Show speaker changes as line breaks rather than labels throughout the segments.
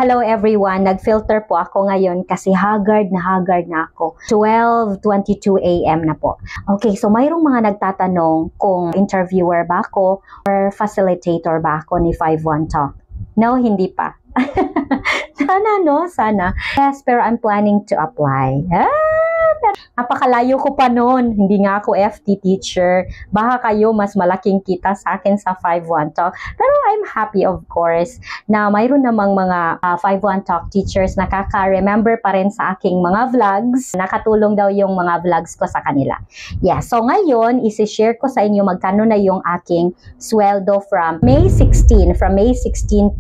Hello everyone, nag-filter po ako ngayon kasi haggard na ako. 12:22 AM na po. Okay, so mayroong mga nagtatanong kung interviewer ba ako or facilitator ba ako ni 51 Talk. No, hindi pa. Sana. Yes, pero I'm planning to apply. Napakalayo ko pa noon. Hindi nga ako FT teacher. Baka kayo mas malaking kita sa akin sa 51 Talk. Pero I'm happy of course na mayroon namang mga 51 Talk teachers na remember pa rin sa aking mga vlogs. Nakatulong daw yung mga vlogs ko sa kanila. Yeah, so ngayon, isi-share ko sa inyo magkano na yung aking sweldo from May 16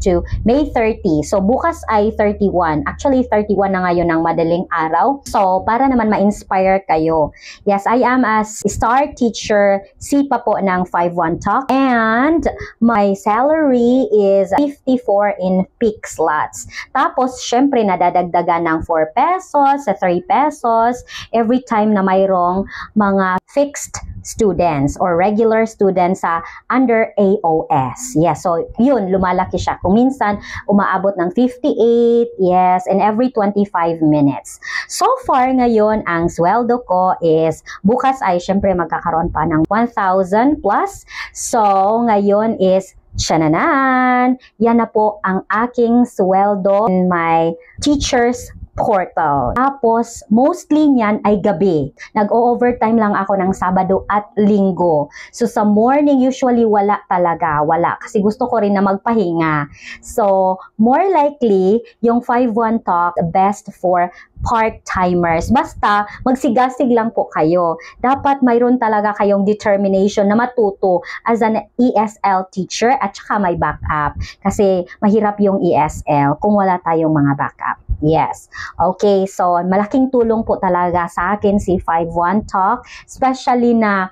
to May 30. So bukas ay 31. Actually, 31 na ngayon ng madaling araw. So para naman ma-inspire kayo. Yes, I am a star teacher, sipa po ng 51 Talk. And my salary is 54 in peak slots. Tapos, syempre, nadadagdagan ng 4 pesos, sa 3 pesos, every time na mayroong mga fixed students or regular students sa under AOS. Yes, so yun, lumalaki siya. Kung minsan, umaabot ng 58, yes, and every 25 minutes. So far ngayon, ang sweldo ko is, bukas ay syempre magkakaroon pa ng 1,000 plus. So ngayon is, shananan, yan na po ang aking sweldo in my teacher's portal. Tapos, mostly niyan ay gabi. Nag-o-overtime lang ako ng Sabado at Linggo. So, sa morning, usually wala talaga. Wala. Kasi gusto ko rin na magpahinga. So, more likely, yung 51 Talk, best for part-timers. Basta, magsigasig lang po kayo. Dapat mayroon talaga kayong determination na matuto as an ESL teacher at saka may backup. Kasi, mahirap yung ESL kung wala tayong mga backup. Yes. Okay, so malaking tulong po talaga sa akin si 51 Talk, especially na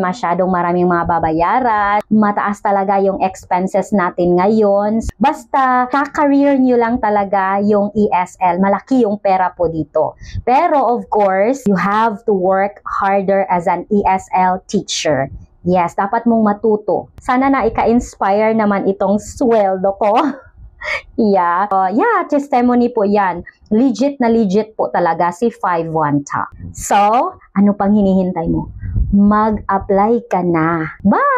masyadong maraming mga babayaran, mataas talaga yung expenses natin ngayon. Basta, ka-career nyo lang talaga yung ESL, malaki yung pera po dito. Pero of course, you have to work harder as an ESL teacher. Yes, dapat mong matuto. Sana na ika-inspire naman itong sweldo ko. Yeah, testimony po yan. Legit na legit po talaga si 51 Talk. So, ano pang hinihintay mo? Mag-apply ka na. Bye!